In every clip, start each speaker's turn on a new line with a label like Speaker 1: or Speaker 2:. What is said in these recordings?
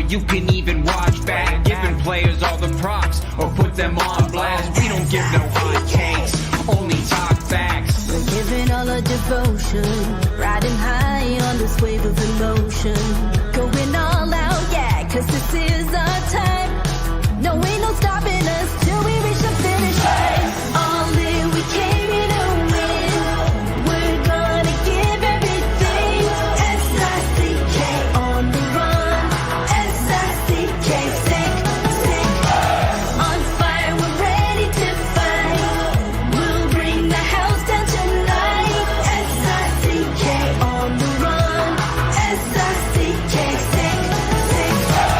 Speaker 1: you can even watch back. Giving players all the props or put them on blast. We don't give no hot takes, only talk facts.
Speaker 2: We're giving all our devotion, riding high on this wave of emotion. Going all out, yeah, cause this is our time. No, ain't no stopping us till we reach the finish line. All in, we came here to win. We're gonna give everything. S-I-C-K on the run. S-I-C-K, sick. On fire, we're ready to fight. We'll bring the house down tonight. S-I-C-K on the run. S-I-C-K, sick.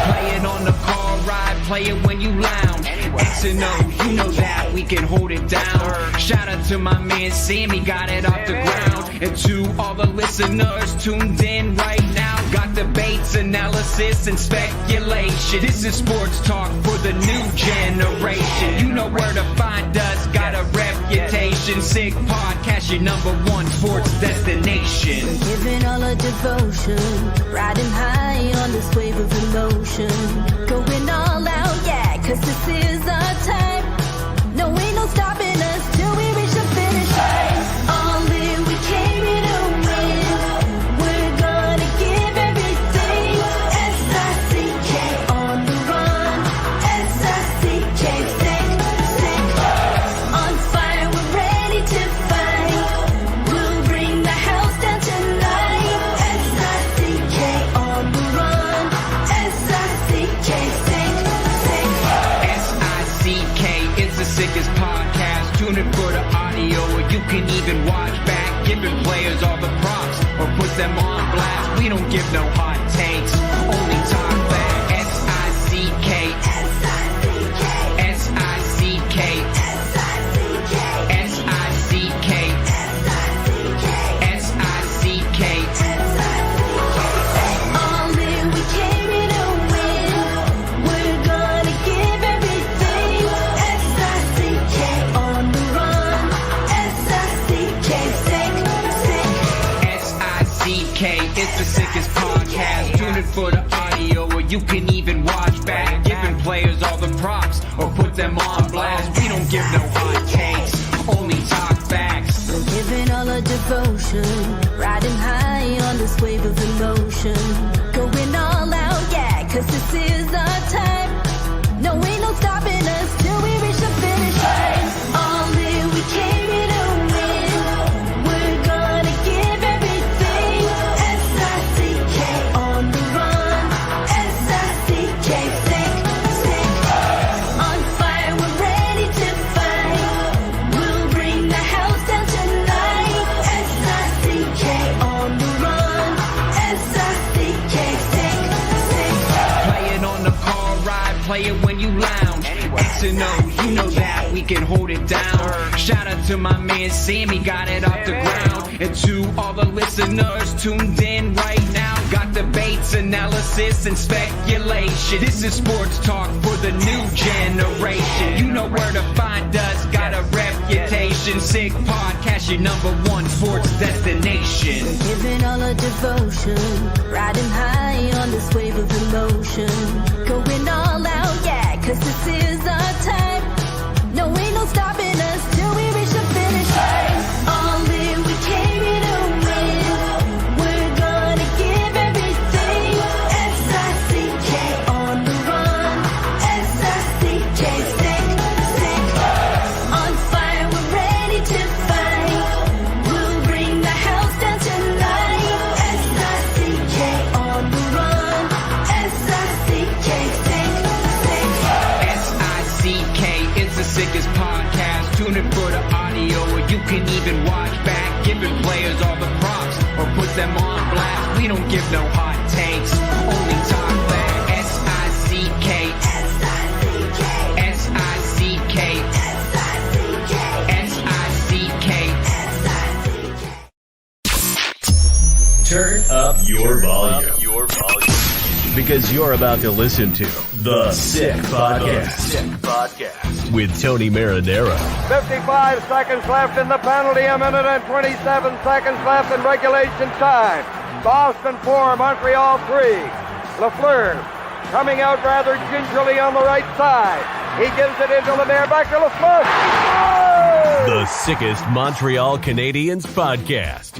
Speaker 1: Play it on the car ride, play it when you lounge. X and O, you know that we can hold it down. Shout out to my man Sammy, got it off the ground. And to all the listeners tuned in right now, got debates, analysis, and speculation. This is sports talk for the new generation. You know where to find us, got a reputation. Sick podcast, your #1 sports destination.
Speaker 2: We're giving all our devotion, riding high on this wave of emotion. Going all out, yeah, cause this is our time. No, ain't no stopping us till we reach the finish line. All in, we came here to win. We're gonna give everything. S-I-C-K on the run. S-I-C-K, sick. On fire, we're ready to fight. We'll bring the house down tonight. S-I-C-K on the run. S-I-C-K, sick.
Speaker 1: S-I-C-K is the sickest podcast. Tune in for the audio, or you can even watch back. Giving players all the props or put them on blast. We don't give no hot takes, only talk back. S-I-C-K, S-I-C-K, S-I-C-K, S-I-C-K, S-I-C-K, S-I-C-K,
Speaker 2: All in, we came here to win. We're gonna give everything. S-I-C-K on the run. S-I-C-K, sick.
Speaker 1: S-I-C-K, it's the sickest podcast. Tune in for the audio, or you can even watch back. Giving players all the props or put them on blast. We don't give no hot takes, only talk facts.
Speaker 2: We're giving all our devotion, riding high on this wave of emotion. Going all out, yeah, cause this is our time. No, ain't no stopping us till we reach the finish line. All in, we came here to win. We're gonna give everything. S-I-C-K on the run. S-I-C-K, sick. On fire, we're ready to fight. We'll bring the house down tonight. S-I-C-K on the run. S-I-C-K, sick.
Speaker 1: Play it on the car ride, play it when you lounge. X and O, you know that we can hold it down. Shout out to my man Sammy, got it off the ground. And to all the listeners tuned in right now, got debates, analysis, and speculation. This is sports talk for the new generation. You know where to find us, got a reputation. Sick podcast, your #1 sports destination.
Speaker 2: We're giving all our devotion, riding high on this wave of emotion. Going all out, yeah, cause this is our time. No, ain't no stopping us till we reach the finish line. All in, we came here to win. We're gonna give everything. S-I-C-K on the run. S-I-C-K, sick. On fire, we're ready to fight. We'll bring the house down tonight. S-I-C-K on the run. S-I-C-K, sick.
Speaker 1: S-I-C-K is the sickest podcast. Tune in for the audio, or you can even watch back. Giving players all the props or put them on blast. We don't give no hot takes, only talk back. S-I-C-K, S-I-C-K, S-I-C-K, S-I-C-K, S-I-C-K.
Speaker 3: Turn up your volume. Because you're about to listen to The Sick Podcast. With Tony Marinaro.
Speaker 4: 55 seconds left in the penalty, a minute and 27 seconds left in regulation time. Boston 4, Montreal 3. Lafleur coming out rather gingerly on the right side. He gives it into Lemaire, back to LaFleur. Oh!
Speaker 3: The sickest Montreal Canadiens podcast.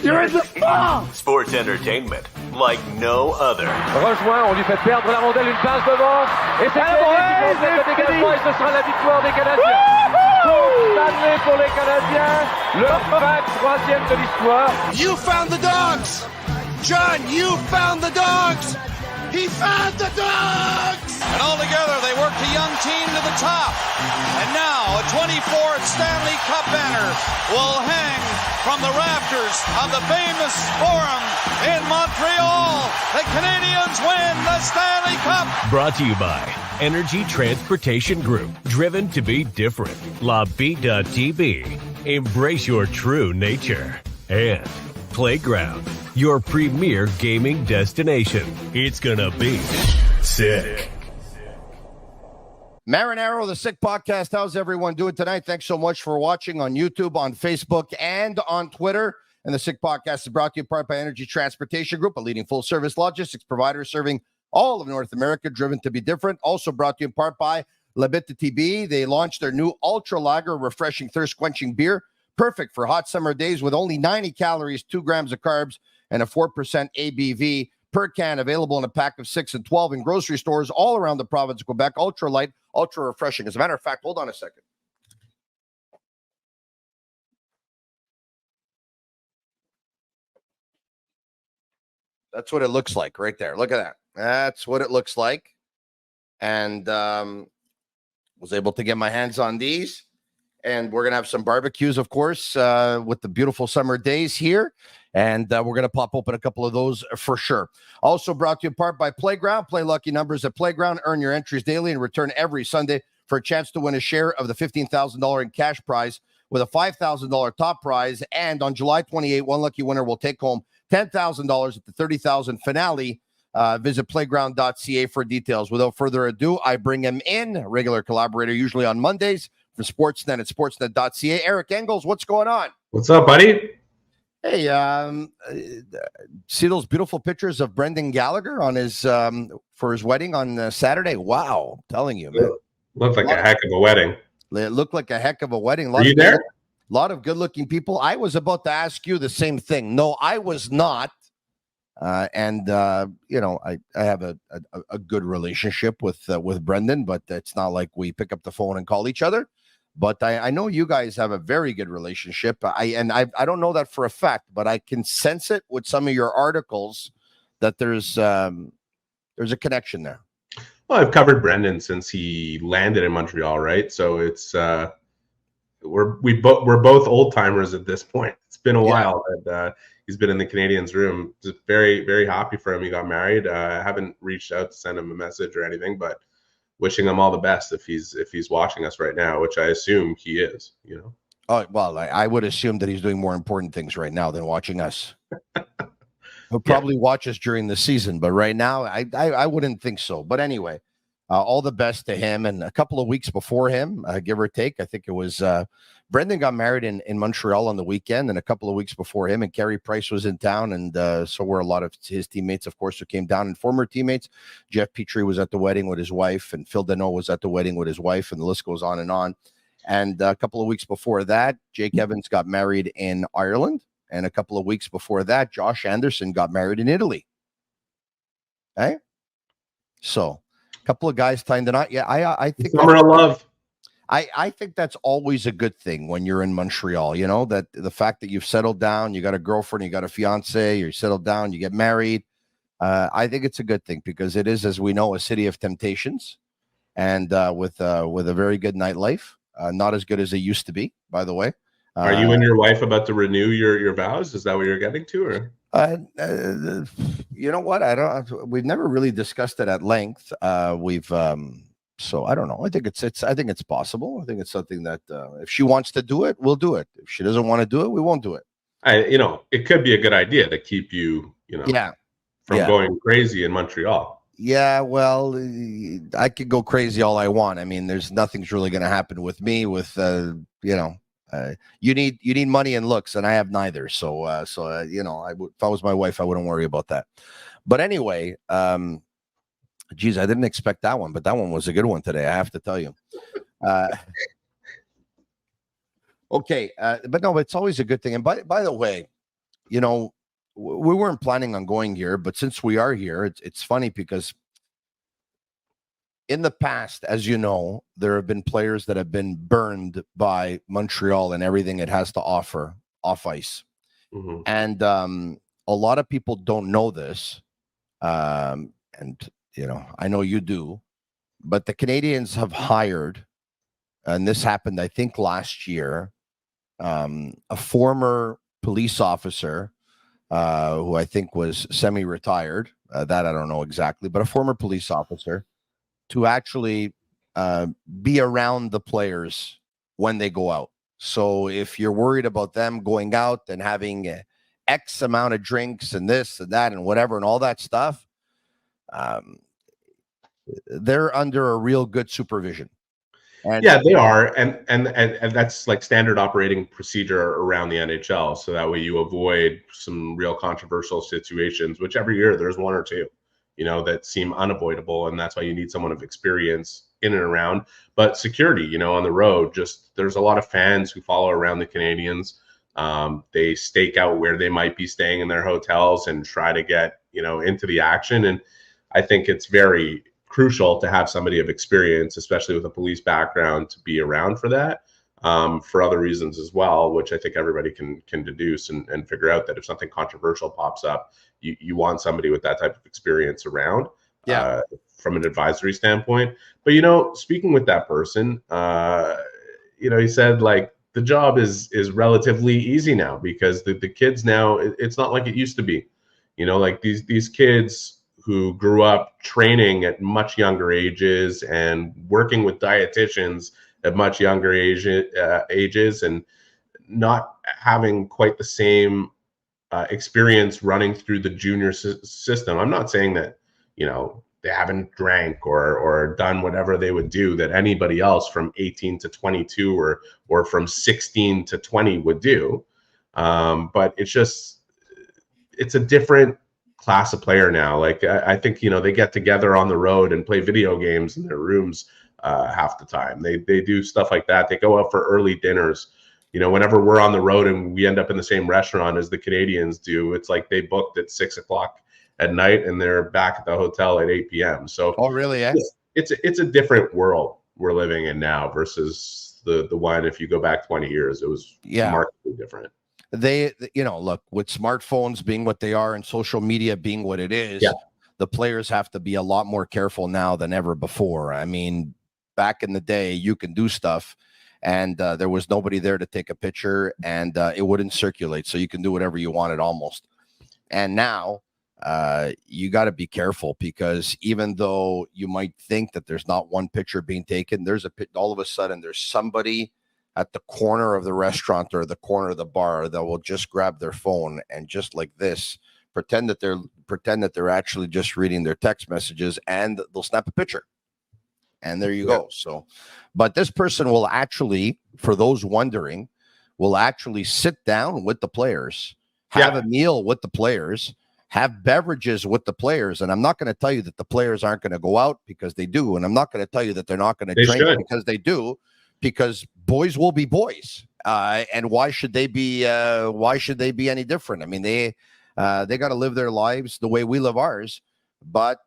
Speaker 5: You're in the ball!
Speaker 3: Sports entertainment like no other.
Speaker 4: Rejoint, on lui fait perdre la rondelle, une passe devant. Et c'est le dégagement et ce sera la victoire des Canadiens. Stanley pour les Canadiens, le 23e de l'histoire.
Speaker 5: You found the dogs! John, you found the dogs! He found the dogs! And all together, they worked a young team to the top. And now, a 24th Stanley Cup banner will hang from the rafters of the famous Forum in Montreal. The Canadiens win the Stanley Cup!
Speaker 3: Brought to you by Energy Transportation Group. Driven to be different. La Tibi. Embrace your true nature. And Playground, your premier gaming destination. It's gonna be sick.
Speaker 6: Marinaro, the Sick Podcast. How's everyone doing tonight? Thanks so much for watching on YouTube, on Facebook, and on Twitter. And the Sick Podcast is brought to you in part by Energy Transportation Group, a leading full-service logistics provider serving all of North America, driven to be different. Also brought to you in part by Bittt Tibi. They launched their new Ultra Lager, refreshing, thirst-quenching beer. Perfect for hot summer days with only 90 calories, 2 grams of carbs, and a 4% ABV per can, available in a pack of 6 and 12 in grocery stores all around the province of Quebec. Ultra light, ultra refreshing. As a matter of fact, hold on a second. That's what it looks like right there. Look at that. That's what it looks like. And was able to get my hands on these. And we're going to have some barbecues, of course, with the beautiful summer days here. And we're going to pop open a couple of those for sure. Also brought to you in part by Playground. Play lucky numbers at Playground. Earn your entries daily and return every Sunday for a chance to win a share of the $15,000 in cash prize with a $5,000 top prize. And on July 28, one lucky winner will take home $10,000 at the $30,000 finale. Visit playground.ca for details. Without further ado, I bring him in, a regular collaborator, usually on Mondays, from Sportsnet at sportsnet.ca. Eric Engels, what's going on?
Speaker 7: What's up, buddy?
Speaker 6: Hey, see those beautiful pictures of Brendan Gallagher on his for his wedding on Saturday? Wow, I'm telling you, man.
Speaker 7: Looked like a heck of a wedding.
Speaker 6: It looked like a heck of a wedding.
Speaker 7: Were you there?
Speaker 6: A lot of good-looking people. I was about to ask you the same thing. No, I was not. You know, I have a good relationship with Brendan, but it's not like we pick up the phone and call each other. But I know you guys have a very good relationship. I don't know that for a fact, but I can sense it with some of your articles that there's a connection there.
Speaker 7: Well, I've covered Brendan since he landed in Montreal, right? So it's we're both old timers at this point. It's been a while that he's been in the Canadiens room. Just very, very happy for him. He got married. I haven't reached out to send him a message or anything, but wishing him all the best if he's watching us right now, which I assume he is, you know.
Speaker 6: Oh, well, I would assume that he's doing more important things right now than watching us. He'll probably watch us during the season, but right now I wouldn't think so. But anyway, all the best to him. And a couple of weeks before him, give or take, I think it was Brendan got married in Montreal on the weekend, and a couple of weeks before him, and Carey Price was in town, and so were a lot of his teammates, of course, who came down, and former teammates. Jeff Petrie was at the wedding with his wife, and Phil Deneau was at the wedding with his wife, and the list goes on. And a couple of weeks before that, Jake Evans got married in Ireland, and a couple of weeks before that, Josh Anderson got married in Italy. Okay? So, a couple of guys tying the knot. Yeah, I think
Speaker 7: summer of love.
Speaker 6: I think that's always a good thing when you're in Montreal, you know, that the fact that you've settled down, you got a girlfriend, you got a fiance, you're settled down, you get married. I think it's a good thing because it is, as we know, a city of temptations, and with a very good nightlife. Not as good as they used to be, by the way.
Speaker 7: Are you and your wife about to renew your vows? Is that what you're getting to, or?
Speaker 6: You know what? We've never really discussed it at length. So I don't know. I think it's possible. I think it's something that if she wants to do it, we'll do it. If she doesn't want to do it, we won't do it.
Speaker 7: It could be a good idea to keep you, from going crazy in Montreal.
Speaker 6: Yeah, well, I could go crazy all I want. I mean, nothing's really going to happen with me. With you need money and looks, and I have neither. So if I was my wife, I wouldn't worry about that. But anyway, Geez, I didn't expect that one, but that one was a good one today, I have to tell you. Okay, but no, it's always a good thing. And by the way, you know, we weren't planning on going here, but since we are here, it's funny because in the past, as you know, there have been players that have been burned by Montreal and everything it has to offer off ice.
Speaker 7: Mm-hmm.
Speaker 6: And a lot of people don't know this. And, you know, I know you do, but the Canadiens have hired, and this happened, I think, last year, a former police officer who I think was semi-retired. That I don't know exactly, but a former police officer to actually be around the players when they go out. So if you're worried about them going out and having X amount of drinks and this and that and whatever and all that stuff, they're under a real good supervision. And
Speaker 7: yeah, they are, and that's like standard operating procedure around the NHL. So that way you avoid some real controversial situations, which every year there's one or two, you know, that seem unavoidable, and that's why you need someone of experience in and around. But security, you know, on the road, just there's a lot of fans who follow around the Canadiens. They stake out where they might be staying in their hotels and try to get, you know, into the action. And I think it's very crucial to have somebody of experience, especially with a police background, to be around for that, for other reasons as well, which I think everybody can deduce and figure out that if something controversial pops up, you want somebody with that type of experience around, from an advisory standpoint. But, you know, speaking with that person, you know, he said, like, the job is relatively easy now because the kids now, it's not like it used to be, you know, like these kids who grew up training at much younger ages and working with dietitians at much younger ages and not having quite the same experience running through the junior system. I'm not saying that, you know, they haven't drank or done whatever they would do that anybody else from 18 to 22 or from 16 to 20 would do. But it's a different class of player now. Like I think, you know, they get together on the road and play video games in their rooms half the time. They do stuff like that. They go out for early dinners. You know, whenever we're on the road and we end up in the same restaurant as the Canadiens do, it's like they booked at 6 o'clock at night and they're back at the hotel at 8 p.m. So
Speaker 6: oh, really?
Speaker 7: It's a different world we're living in now versus the one, if you go back 20 years, it was markedly different.
Speaker 6: They, you know, look, with smartphones being what they are and social media being what it is, the players have to be a lot more careful now than ever before. I mean, back in the day, you can do stuff and there was nobody there to take a picture and it wouldn't circulate. So you can do whatever you wanted almost. And now you got to be careful because even though you might think that there's not one picture being taken, there's all of a sudden there's somebody at the corner of the restaurant or the corner of the bar that will just grab their phone and just like this, pretend that they're actually just reading their text messages and they'll snap a picture. And there you go. So, but this person will actually, for those wondering, will actually sit down with the players, have a meal with the players, have beverages with the players. And I'm not going to tell you that the players aren't going to go out because they do. And I'm not going to tell you that they're not going to drink because they do. Because boys will be boys, and why should they be any different? I mean, they got to live their lives the way we live ours. But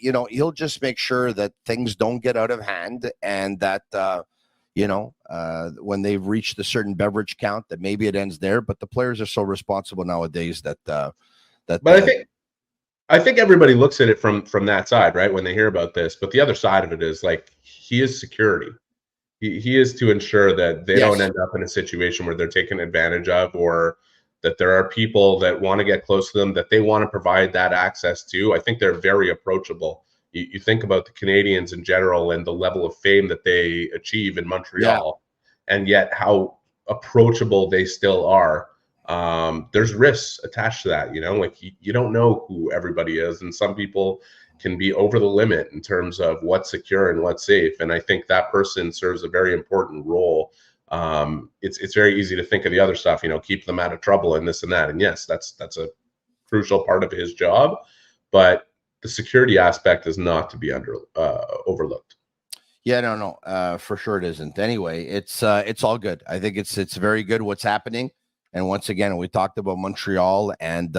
Speaker 6: you know, he'll just make sure that things don't get out of hand, and that you know, when they've reached a certain beverage count, that maybe it ends there. But the players are so responsible nowadays that. But
Speaker 7: I think everybody looks at it from that side, right? When they hear about this, but the other side of it is like he is security. He is to ensure that they don't end up in a situation where they're taken advantage of, or that there are people that want to get close to them, that they want to provide that access to. I think they're very approachable. You think about the Canadiens in general and the level of fame that they achieve in Montreal, and yet how approachable they still are. There's risks attached to that, you know, like you don't know who everybody is, and some people can be over the limit in terms of what's secure and what's safe. And I think that person serves a very important role. It's very easy to think of the other stuff, you know, keep them out of trouble and this and that. And yes, that's a crucial part of his job. But the security aspect is not to be overlooked.
Speaker 6: Yeah, no, for sure it isn't. Anyway, it's all good. I think it's very good what's happening. And once again, we talked about Montreal, and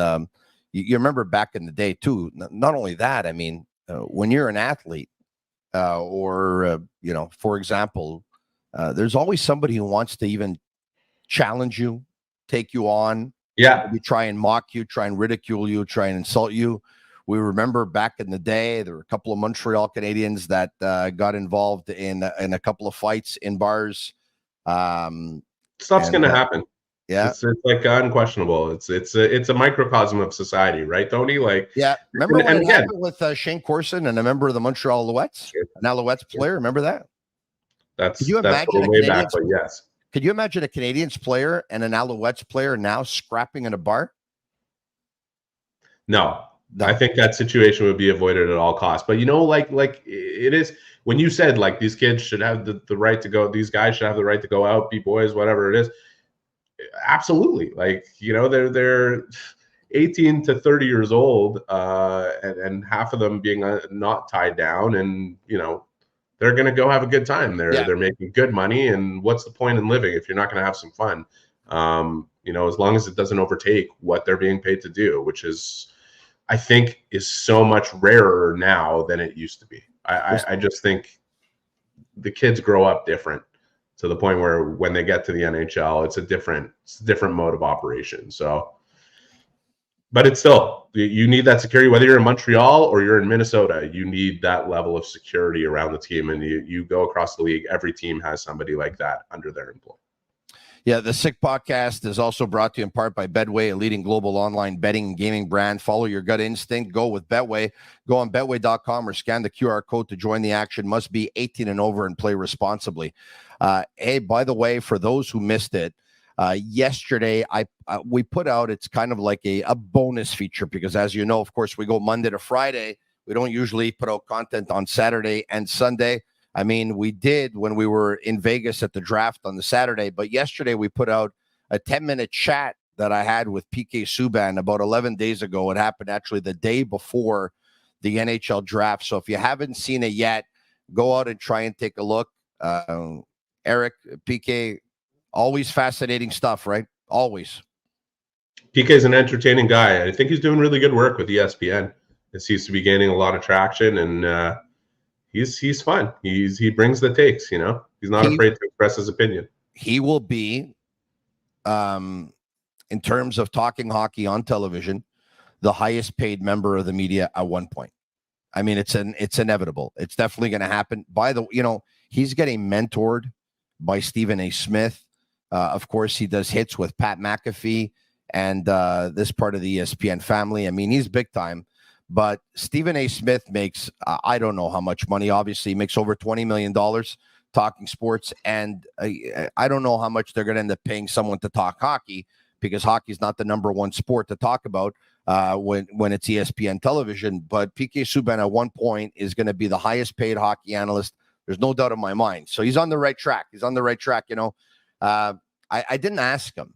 Speaker 6: you remember back in the day too. Not only that, I mean, when you're an athlete, or for example, there's always somebody who wants to even challenge you, take you on.
Speaker 7: Yeah,
Speaker 6: maybe try and mock you, try and ridicule you, try and insult you. We remember back in the day, there were a couple of Montreal Canadiens that got involved in a couple of fights in bars.
Speaker 7: Stuff's going to happen.
Speaker 6: Yeah,
Speaker 7: it's like unquestionable. It's a microcosm of society, right, Tony? Like,
Speaker 6: yeah. Remember when it happened with Shane Corson and a member of the Montreal Alouettes, an Alouettes player? Remember that?
Speaker 7: That's way back, but yes.
Speaker 6: Could you imagine a Canadiens player and an Alouettes player now scrapping in a bar?
Speaker 7: No. I think that situation would be avoided at all costs. But like it is when you said like these kids should have the right to go, these guys should have the right to go out, be boys, whatever it is. Absolutely. Like, they're 18 to 30 years old, and half of them being not tied down, and they're going to go have a good time. They're making good money, and what's the point in living if you're not going to have some fun? As long as it doesn't overtake what they're being paid to do, which is, I think, is so much rarer now than it used to be. I just think the kids grow up different to the point where when they get to the NHL, it's a different mode of operation. So, but it's still, you need that security, whether you're in Montreal or you're in Minnesota, you need that level of security around the team. And you go across the league, every team has somebody like that under their employ.
Speaker 6: Yeah, the Sick Podcast is also brought to you in part by Betway, a leading global online betting and gaming brand. Follow your gut instinct. Go with Betway. Go on Betway.com or scan the QR code to join the action. Must be 18 and over and play responsibly. Hey, by the way, for those who missed it, yesterday we put out, it's kind of like a bonus feature because, as you know, of course, we go Monday to Friday. We don't usually put out content on Saturday and Sunday. I mean, we did when we were in Vegas at the draft on the Saturday, but yesterday we put out a 10-minute chat that I had with PK Subban about 11 days ago. It happened actually the day before the NHL draft. So if you haven't seen it yet, go out and try and take a look. Eric, PK, always fascinating stuff, right? Always.
Speaker 7: PK is an entertaining guy. I think he's doing really good work with ESPN. It seems to be gaining a lot of traction, and he's fun. He brings the takes, He's not afraid to express his opinion. He will be,
Speaker 6: in terms of talking hockey on television, the highest paid member of the media at one point. I mean, it's inevitable. It's definitely going to happen. He's getting mentored by Stephen A. Smith. Of course, he does hits with Pat McAfee and this part of the ESPN family. I mean, he's big time. But Stephen A. Smith makes, I don't know how much money. Obviously, he makes over $20 million talking sports. And I don't know how much they're going to end up paying someone to talk hockey, because hockey is not the number one sport to talk about when it's ESPN television. But PK Subban at one point is going to be the highest paid hockey analyst. There's no doubt in my mind. So he's on the right track. I didn't ask him.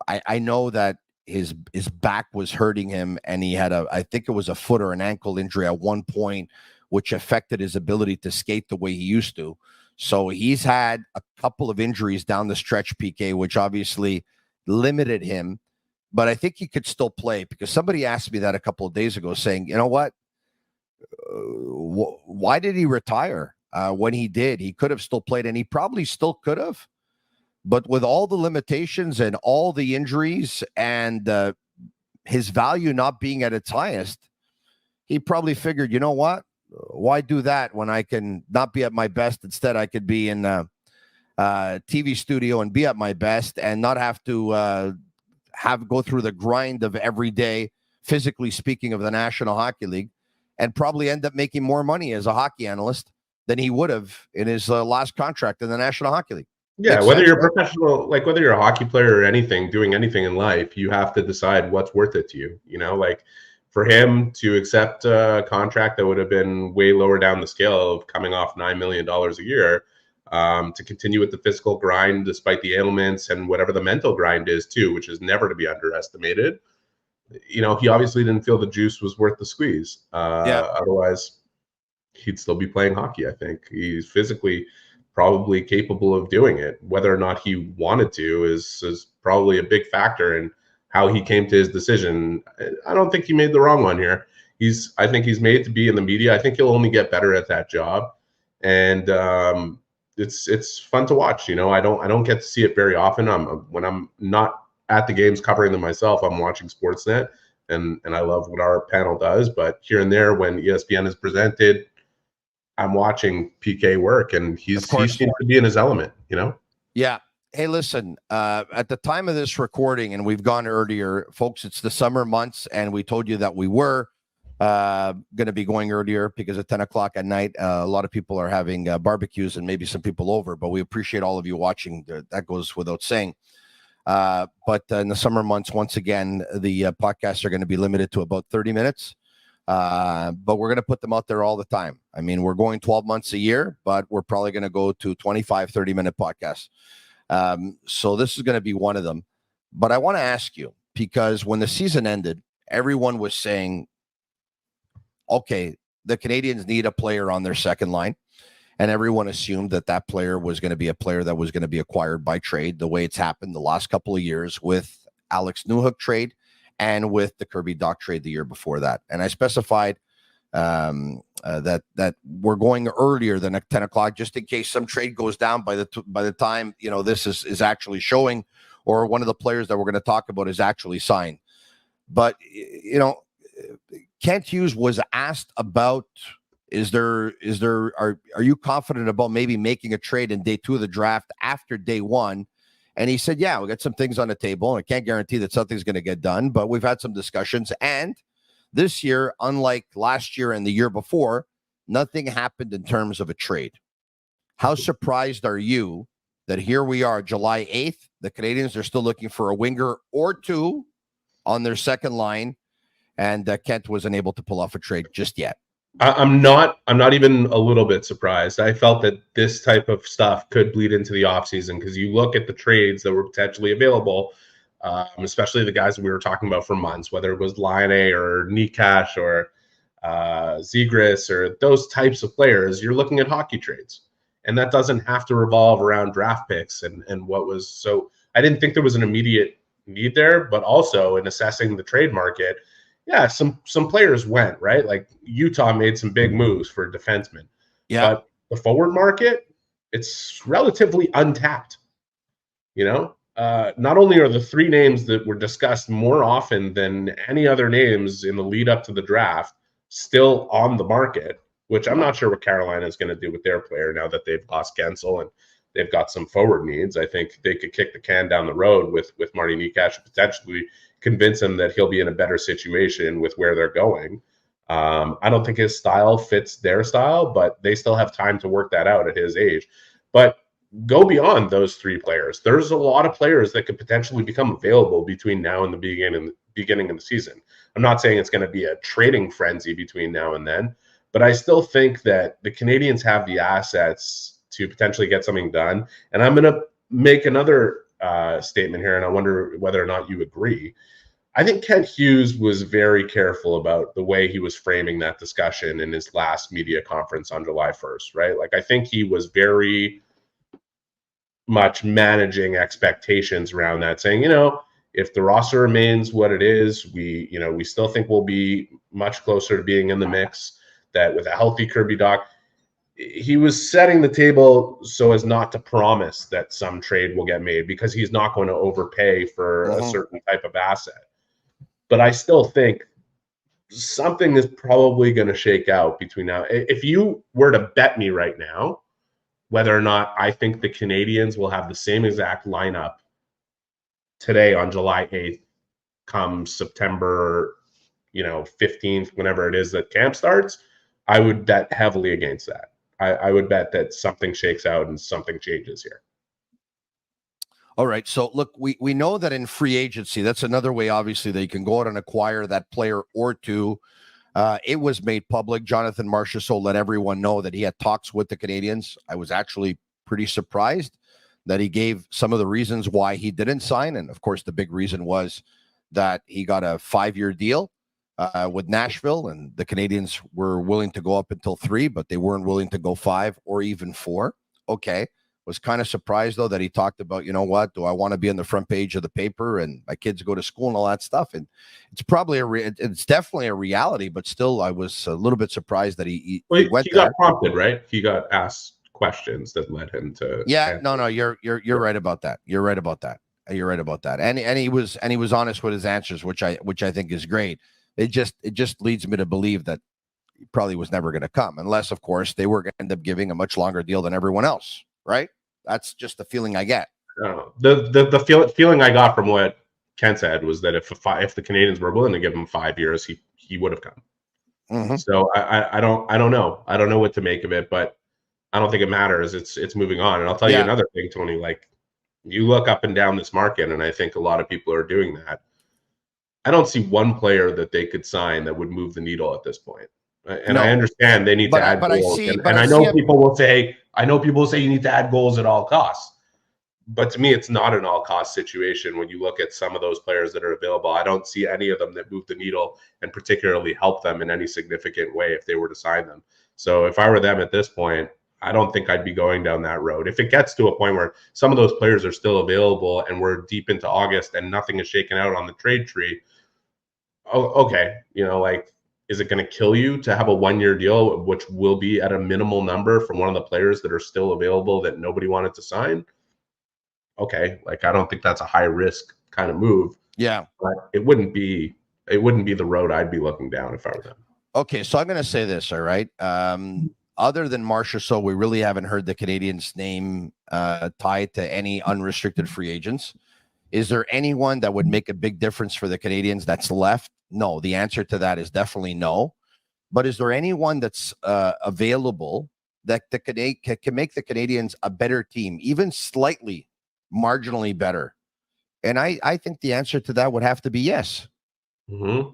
Speaker 6: I know that his back was hurting him, and he had I think it was a foot or an ankle injury at one point, which affected his ability to skate the way he used to. So he's had a couple of injuries down the stretch, PK, which obviously limited him. But I think he could still play, because somebody asked me that a couple of days ago, saying, you know what? Why did he retire when he did? He could have still played, and he probably still could have. But with all the limitations and all the injuries and his value not being at its highest, he probably figured, you know what? Why do that when I can not be at my best? Instead, I could be in a TV studio and be at my best and not have to go through the grind of every day, physically speaking, of the National Hockey League, and probably end up making more money as a hockey analyst than he would have in his last contract in the National Hockey League.
Speaker 7: Yeah, whether you're a professional, like whether you're a hockey player or anything, doing anything in life, you have to decide what's worth it to you. Like for him to accept a contract that would have been way lower down the scale of coming off $9 million a year, to continue with the physical grind despite the ailments and whatever the mental grind is too, which is never to be underestimated. he obviously didn't feel the juice was worth the squeeze. Otherwise, he'd still be playing hockey. I think he's physically probably capable of doing it. Whether or not he wanted to is probably a big factor in how he came to his decision. I don't think he made the wrong one here. I think he's made to be in the media. I think he'll only get better at that job, and it's fun to watch. I don't get to see it very often. When I'm not at the games covering them myself, I'm watching Sportsnet, and I love what our panel does. But here and there, when ESPN is presented, I'm watching PK work, and he seems to be in his element.
Speaker 6: Yeah. Hey, listen, at the time of this recording, and we've gone earlier, folks, it's the summer months, and we told you that we were going to be going earlier because at 10 o'clock at night, a lot of people are having barbecues and maybe some people over, but we appreciate all of you watching. That goes without saying. But in the summer months, once again, the podcasts are going to be limited to about 30 minutes. But we're going to put them out there all the time. I mean, we're going 12 months a year, but we're probably going to go to 25, 30-minute podcasts. So this is going to be one of them. But I want to ask you, because when the season ended, everyone was saying, okay, the Canadiens need a player on their second line. And everyone assumed that player was going to be a player that was going to be acquired by trade, the way it's happened the last couple of years with Alex Newhook trade and with the Kirby Dach trade the year before that. And I specified that we're going earlier than at 10 o'clock, just in case some trade goes down by the time, this is actually showing, or one of the players that we're going to talk about is actually signed. But, Kent Hughes was asked about, are you confident about maybe making a trade in day 2 of the draft after day 1? And he said, yeah, we got some things on the table, and I can't guarantee that something's going to get done, but we've had some discussions. And this year, unlike last year and the year before, nothing happened in terms of a trade. How surprised are you that here we are, July 8th, the Canadiens are still looking for a winger or two on their second line, and Kent wasn't able to pull off a trade just yet?
Speaker 7: I'm not even a little bit surprised. I felt that this type of stuff could bleed into the offseason, because you look at the trades that were potentially available, especially the guys that we were talking about for months, whether it was Laine or Nikash or Zegras or those types of players. You're looking at hockey trades, and that doesn't have to revolve around draft picks and what was. So I didn't think there was an immediate need there, but also in assessing the trade market, yeah, some players went, right? Like Utah made some big moves for defensemen.
Speaker 6: Yeah.
Speaker 7: But the forward market, it's relatively untapped. Not only are the 3 names that were discussed more often than any other names in the lead up to the draft still on the market, which I'm not sure what Carolina is going to do with their player now that they've lost Gensel and they've got some forward needs. I think they could kick the can down the road with Marty Nikash and potentially convince him that he'll be in a better situation with where they're going. I don't think his style fits their style, but they still have time to work that out at his age. But go beyond those 3 players. There's a lot of players that could potentially become available between now and the beginning of the season. I'm not saying it's going to be a trading frenzy between now and then, but I still think that the Canadiens have the assets to potentially get something done. And I'm going to make another statement here, and I wonder whether or not you agree. I think Kent Hughes was very careful about the way he was framing that discussion in his last media conference on July 1st, right? Like, I think he was very much managing expectations around that, saying, if the roster remains what it is, we still think we'll be much closer to being in the mix, that with a healthy Kirby Dach, he was setting the table so as not to promise that some trade will get made, because he's not going to overpay for a certain type of asset. But I still think something is probably going to shake out between now. If you were to bet me right now whether or not I think the Canadiens will have the same exact lineup today on July 8th come September 15th, whenever it is that camp starts, I would bet heavily against that. I would bet that something shakes out and something changes here.
Speaker 6: All right. So, look, we know that in free agency, that's another way, obviously, that you can go out and acquire that player or two. It was made public. Jonathan Marchessault let everyone know that he had talks with the Canadiens. I was actually pretty surprised that he gave some of the reasons why he didn't sign. And, of course, the big reason was that he got a 5-year deal with Nashville, and the Canadiens were willing to go up until 3, but they weren't willing to go 5 or even 4. Okay. Was kind of surprised, though, that he talked about, you know what, do I want to be on the front page of the paper and my kids go to school and all that stuff? And it's probably it's definitely a reality, but still, I was a little bit surprised that he went there.
Speaker 7: He got prompted, right? He got asked questions that led him to.
Speaker 6: Yeah, no, you're right about that. You're right about that. And he was honest with his answers, which I think is great. It just leads me to believe that he probably was never going to come, unless, of course, they were going to end up giving a much longer deal than everyone else. Right? That's just the feeling I get.
Speaker 7: The feeling I got from what Ken said was that if the Canadiens were willing to give him 5 years, he would have come.
Speaker 6: Mm-hmm.
Speaker 7: So I don't know. I don't know what to make of it, but I don't think it matters. It's moving on. And I'll tell you another thing, Tony. Like, you look up and down this market, and I think a lot of people are doing that. I don't see one player that they could sign that would move the needle at this point. And I understand they need to add goals. I know people will say you need to add goals at all costs. But to me, it's not an all cost situation. When you look at some of those players that are available, I don't see any of them that move the needle and particularly help them in any significant way if they were to sign them. So if I were them at this point, I don't think I'd be going down that road. If it gets to a point where some of those players are still available and we're deep into August and nothing is shaken out on the trade tree, okay, is it going to kill you to have a 1-year deal, which will be at a minimal number from one of the players that are still available that nobody wanted to sign? Okay, I don't think that's a high risk kind of move.
Speaker 6: Yeah,
Speaker 7: but it wouldn't be the road I'd be looking down if I were them.
Speaker 6: Okay, so I'm going to say this. All right, other than Marchessault, we really haven't heard the Canadiens' name tied to any unrestricted free agents. Is there anyone that would make a big difference for the Canadiens that's left? No, the answer to that is definitely no. But is there anyone that's available that can make the Canadiens a better team, even slightly, marginally better? And I think the answer to that would have to be yes.
Speaker 7: Mm-hmm.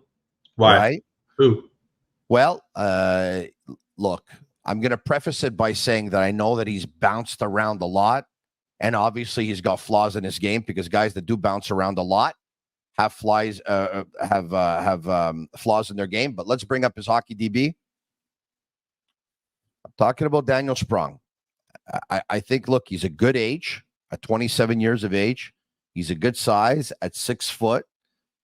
Speaker 7: Why?
Speaker 6: Right?
Speaker 7: Who?
Speaker 6: Well, look, I'm going to preface it by saying that I know that he's bounced around a lot. And obviously he's got flaws in his game, because guys that do bounce around a lot have flaws in their game. But let's bring up his hockey DB. I'm talking about Daniel Sprong. I think, look, he's a good age at 27 years of age. He's a good size at 6 foot.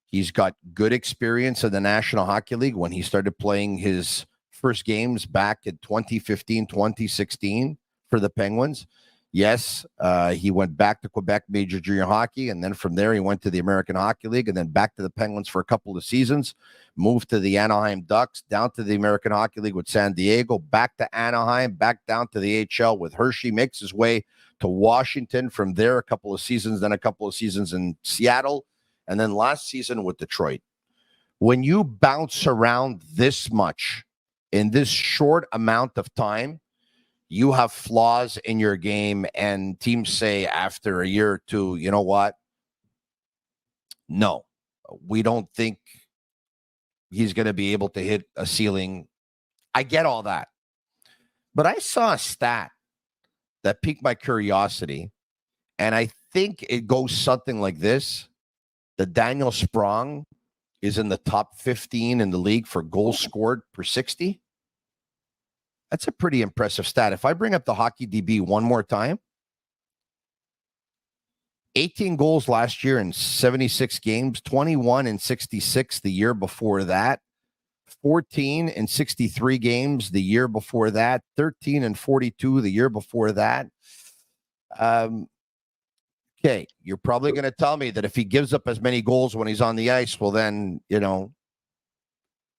Speaker 6: He's got good experience in the National Hockey League when he started playing his first games back in 2015, 2016 for the Penguins. Yes, he went back to Quebec Major Junior Hockey, and then from there he went to the American Hockey League, and then back to the Penguins for a couple of seasons, moved to the Anaheim Ducks, down to the American Hockey League with San Diego, back to Anaheim, back down to the AHL with Hershey, makes his way to Washington, from there a couple of seasons, then a couple of seasons in Seattle, and then last season with Detroit. When you bounce around this much in this short amount of time, you have flaws in your game, and teams say after a year or two, you know what? No, we don't think he's going to be able to hit a ceiling. I get all that. But I saw a stat that piqued my curiosity, and I think it goes something like this: that Daniel Sprong is in the top 15 in the league for goals scored per 60. That's a pretty impressive stat. If I bring up the hockey DB one more time, 18 goals last year in 76 games, 21 in 66 the year before that, 14 in 63 games the year before that, 13 and 42 the year before that. Okay, you're probably going to tell me that if he gives up as many goals when he's on the ice, well then,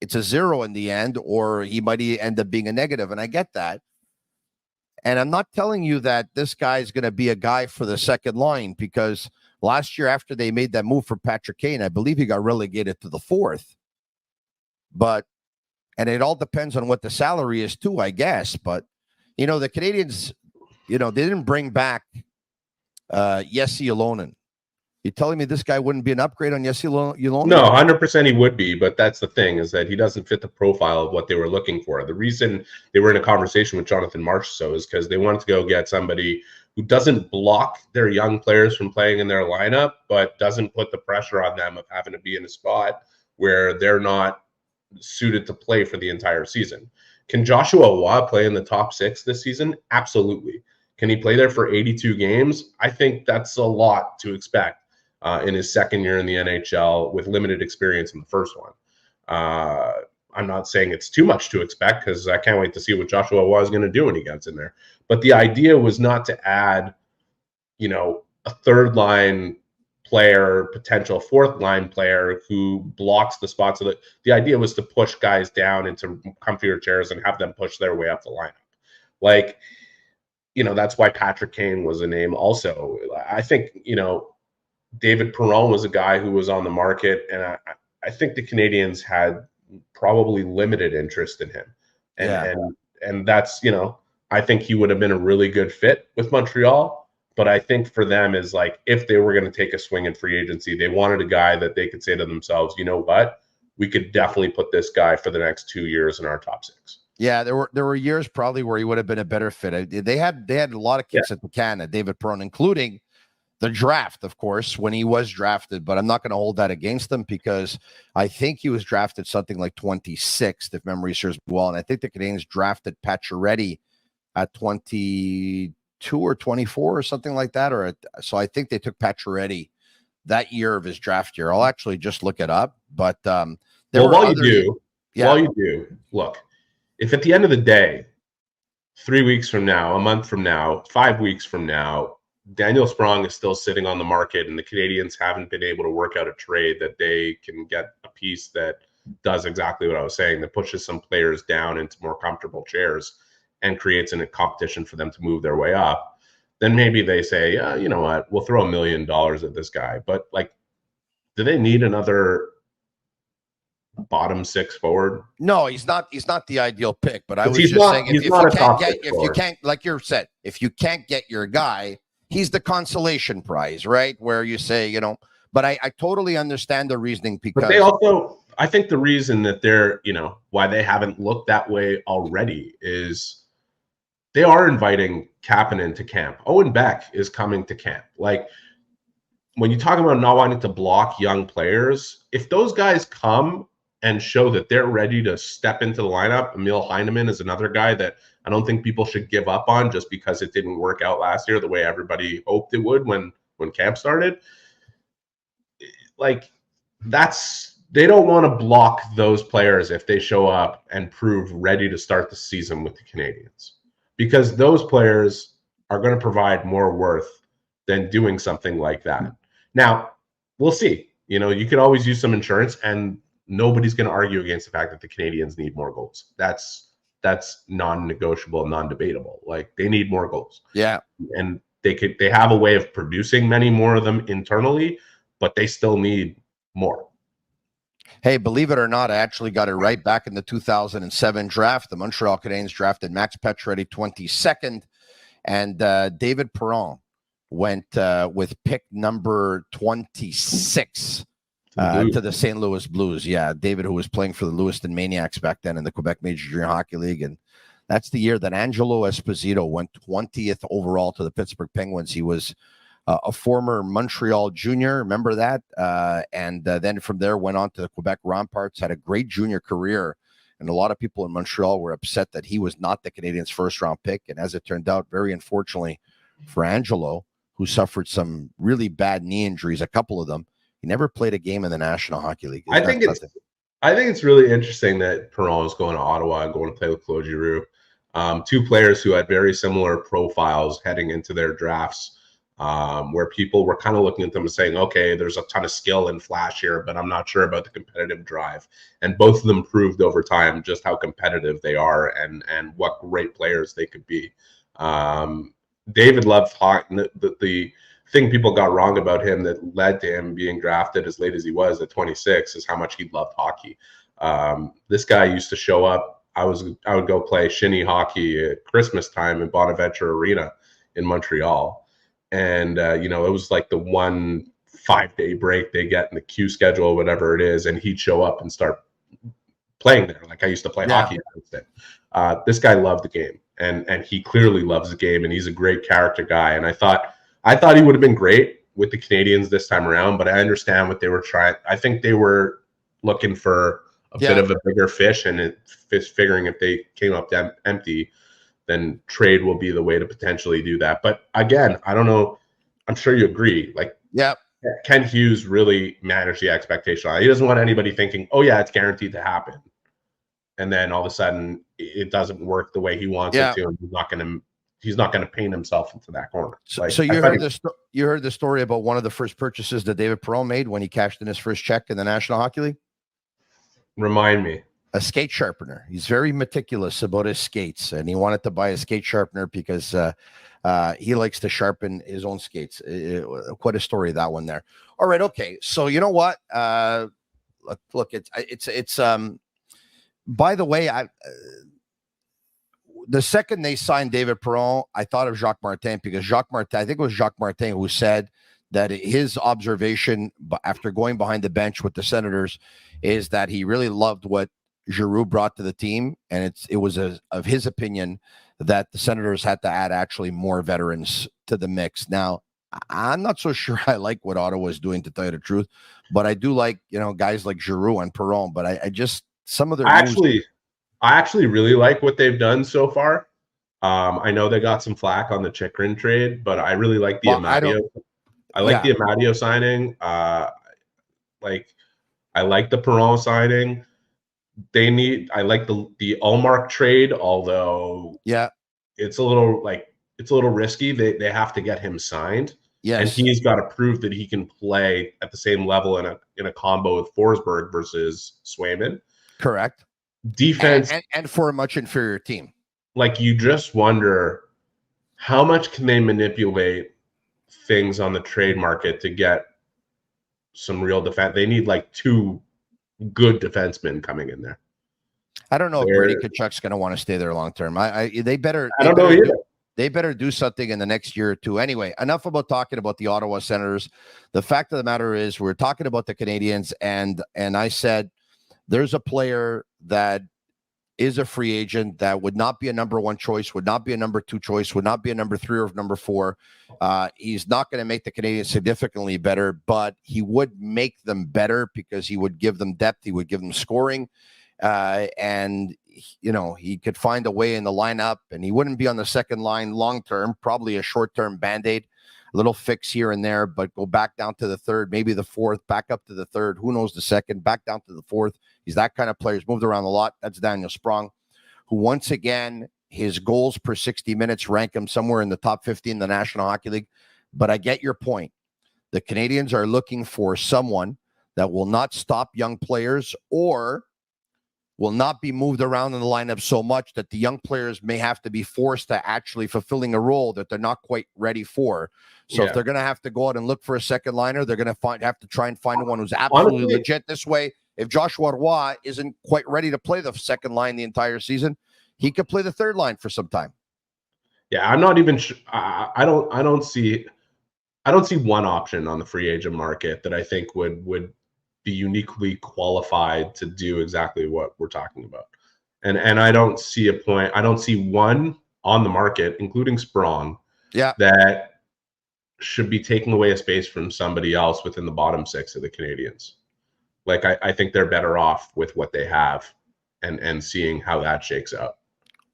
Speaker 6: it's a 0 in the end, or he might end up being a negative. And I get that. And I'm not telling you that this guy is going to be a guy for the second line, because last year, after they made that move for Patrick Kane, I believe he got relegated to the 4th. And it all depends on what the salary is too, I guess. But, the Canadiens, they didn't bring back Jesse Ylonen. You're telling me this guy wouldn't be an upgrade on Jesse Ylonen?
Speaker 7: No, 100% he would be, but that's the thing, is that he doesn't fit the profile of what they were looking for. The reason they were in a conversation with Jonathan Marchessault is because they wanted to go get somebody who doesn't block their young players from playing in their lineup, but doesn't put the pressure on them of having to be in a spot where they're not suited to play for the entire season. Can Joshua Waugh play in the top 6 this season? Absolutely. Can he play there for 82 games? I think that's a lot to expect in his second year in the NHL with limited experience in the first one. I'm not saying it's too much to expect because I can't wait to see what Joshua Waugh is going to do when he gets in there. But the idea was not to add, a third line player, potential fourth line player who blocks the spots. So the idea was to push guys down into comfier chairs and have them push their way up the lineup. Like, that's why Patrick Kane was a name also. I think, David Perron was a guy who was on the market, and I think the Canadiens had probably limited interest in him. And that's, I think he would have been a really good fit with Montreal. But I think for them is like, if they were going to take a swing in free agency, they wanted a guy that they could say to themselves, you know what, we could definitely put this guy for the next 2 years in our top 6.
Speaker 6: Yeah, there were years probably where he would have been a better fit. They had a lot of kicks at the can at David Perron, including the draft, of course, when he was drafted. But I'm not going to hold that against him because I think he was drafted something like 26th, if memory serves me well. And I think the Canadiens drafted Pacioretty at 22 or 24 or something like that. So I think they took Pacioretty that year of his draft year. I'll actually just look it up. But
Speaker 7: while you do, look, if at the end of the day, 3 weeks from now, a month from now, 5 weeks from now, Daniel Sprong is still sitting on the market and the Canadiens haven't been able to work out a trade that they can get a piece that does exactly what I was saying, that pushes some players down into more comfortable chairs and creates a competition for them to move their way up, then maybe they say, yeah, you know what, we'll throw $1 million at this guy. But like, do they need another bottom 6 forward?
Speaker 6: No, he's not the ideal pick. But I was just saying, if you can't get your guy, he's the consolation prize, right? Where you say, but I totally understand the reasoning because
Speaker 7: but they also, I think the reason that they're, why they haven't looked that way already is they are inviting Kapanen to camp. Owen Beck is coming to camp. Like, when you talk about not wanting to block young players, if those guys come and show that they're ready to step into the lineup, Emil Heineman is another guy that I don't think people should give up on just because it didn't work out last year the way everybody hoped it would when camp started. Like, they don't want to block those players if they show up and prove ready to start the season with the Canadiens, because those players are going to provide more worth than doing something like that. Now, we'll see. You could always use some insurance, and nobody's going to argue against the fact that the Canadiens need more goals. That's non-negotiable, non-debatable. Like, they need more goals.
Speaker 6: Yeah.
Speaker 7: And they have a way of producing many more of them internally, but they still need more.
Speaker 6: Hey, believe it or not, I actually got it right. Back in the 2007 draft, the Montreal Canadiens drafted Max Pacioretty 22nd, and David Perron went with pick number 26 to the St. Louis Blues. Yeah, David, who was playing for the Lewiston Maniacs back then in the Quebec Major Junior Hockey League. And that's the year that Angelo Esposito went 20th overall to the Pittsburgh Penguins. He was a former Montreal junior, remember that? And then from there went on to the Quebec Remparts, had a great junior career. And a lot of people in Montreal were upset that he was not the Canadiens' first-round pick. And as it turned out, very unfortunately for Angelo, who suffered some really bad knee injuries, a couple of them, he never played a game in the National Hockey League.
Speaker 7: I think it's really interesting that Perron is going to Ottawa and going to play with Claude Giroux. Two players who had very similar profiles heading into their drafts. Where people were kind of looking at them and saying, okay, there's a ton of skill and flash here, but I'm not sure about the competitive drive. And both of them proved over time just how competitive they are and what great players they could be. David loved hockey. The thing people got wrong about him that led to him being drafted as late as he was at 26 is how much he loved hockey. This guy used to show up. I would go play shinny hockey at Christmas time in Bonaventure Arena in Montreal. And, it was like the 1 5-day break they get in the Q schedule, whatever it is. And he'd show up and start playing there. Like I used to play
Speaker 6: Yeah.
Speaker 7: hockey against it. This guy loved the game, and he clearly loves the game, and he's a great character guy. And I thought he would have been great with the Canadiens this time around, but I understand what they were trying. I think they were looking for a bit of a bigger fish, and figuring if they came up empty, then trade will be the way to potentially do that. But again, I don't know. I'm sure you agree. Like, Ken Hughes really managed the expectation. He doesn't want anybody thinking, "Oh yeah, it's guaranteed to happen," and then all of a sudden it doesn't work the way he wants it to, and he's not going to paint himself into that corner.
Speaker 6: So you heard the story about one of the first purchases that David Perron made when he cashed in his first check in the National Hockey League?
Speaker 7: Remind me.
Speaker 6: A skate sharpener. He's very meticulous about his skates, and he wanted to buy a skate sharpener because he likes to sharpen his own skates. Quite a story, that one there. All right, okay. So you know what? Look, it's by the way, the second they signed David Perron, I thought of Jacques Martin, because I think it was Jacques Martin who said that his observation after going behind the bench with the Senators is that he really loved what Giroux brought to the team, and it was of his opinion that the Senators had to add actually more veterans to the mix. Now, I'm not so sure I like what Ottawa is doing, to tell you the truth, but I do like, guys like Giroux and Perron, but I just, some of their
Speaker 7: I actually really like what they've done so far. I know they got some flack on the Chikrin trade, but I really like the Amadio. I like the Amadio signing. I like the Perron signing. I like the Ullmark trade, although it's a little risky. They have to get him signed. Yes. And he's got to prove that he can play at the same level in a combo with Forsberg versus Swayman.
Speaker 6: Correct.
Speaker 7: Defense
Speaker 6: and for a much inferior team.
Speaker 7: Like, you just wonder how much can they manipulate things on the trade market to get some real defense. They need like two good defensemen coming in there.
Speaker 6: I don't know if Brady Tkachuk's going to want to stay there long term. They better.
Speaker 7: I don't know either.
Speaker 6: They better do something in the next year or two. Anyway, enough about talking about the Ottawa Senators. The fact of the matter is, we're talking about the Canadiens, and I said there's a player that is a free agent that would not be a number one choice, would not be a number two choice, would not be a number three or number four. He's not going to make the Canadiens significantly better, but he would make them better because he would give them depth. He would give them scoring. And, he could find a way in the lineup, and he wouldn't be on the second line long-term, probably a short-term Band-Aid, a little fix here and there, but go back down to the third, maybe the fourth, back up to the third, who knows, the second, back down to the fourth. He's that kind of player. He's moved around a lot. That's Daniel Sprong, who once again, his goals per 60 minutes rank him somewhere in the top 50 in the National Hockey League. But I get your point. The Canadiens are looking for someone that will not stop young players or will not be moved around in the lineup so much that the young players may have to be forced to actually fulfilling a role that they're not quite ready for. So if they're going to have to go out and look for a second liner, they're going to have to try and find one who's absolutely legit this way. If Joshua Roy isn't quite ready to play the second line the entire season, he could play the third line for some time.
Speaker 7: Yeah, I'm not even sure. I don't see one option on the free agent market that I think would be uniquely qualified to do exactly what we're talking about. And I don't see a point. I don't see one on the market, including Sprong, that should be taking away a space from somebody else within the bottom six of the Canadiens. Like, I think they're better off with what they have and seeing how that shakes out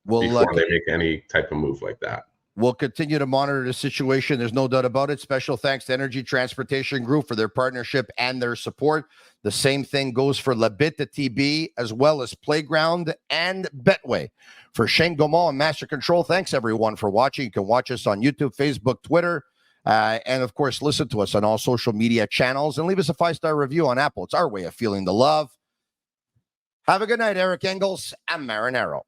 Speaker 7: before they make any type of move like that.
Speaker 6: We'll continue to monitor the situation. There's no doubt about it. Special thanks to Energy Transportation Group for their partnership and their support. The same thing goes for Bittt, Tibi, as well as Playground and Betway. For Shane Gaumont and Master Control, thanks everyone for watching. You can watch us on YouTube, Facebook, Twitter, and of course, listen to us on all social media channels and leave us a 5-star review on Apple. It's our way of feeling the love. Have a good night, Eric Engels and Marinaro.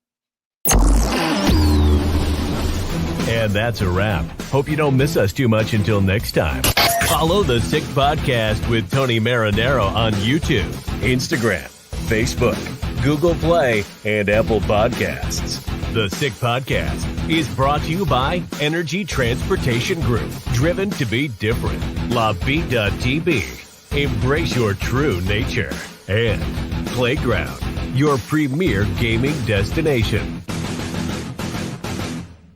Speaker 3: And that's a wrap. Hope you don't miss us too much until next time. Follow The Sick Podcast with Tony Marinaro on YouTube, Instagram, Facebook, Google Play, and Apple Podcasts. The Sick Podcast is brought to you by Energy Transportation Group, driven to be different. LaVita TB, embrace your true nature. And Playground, your premier gaming destination.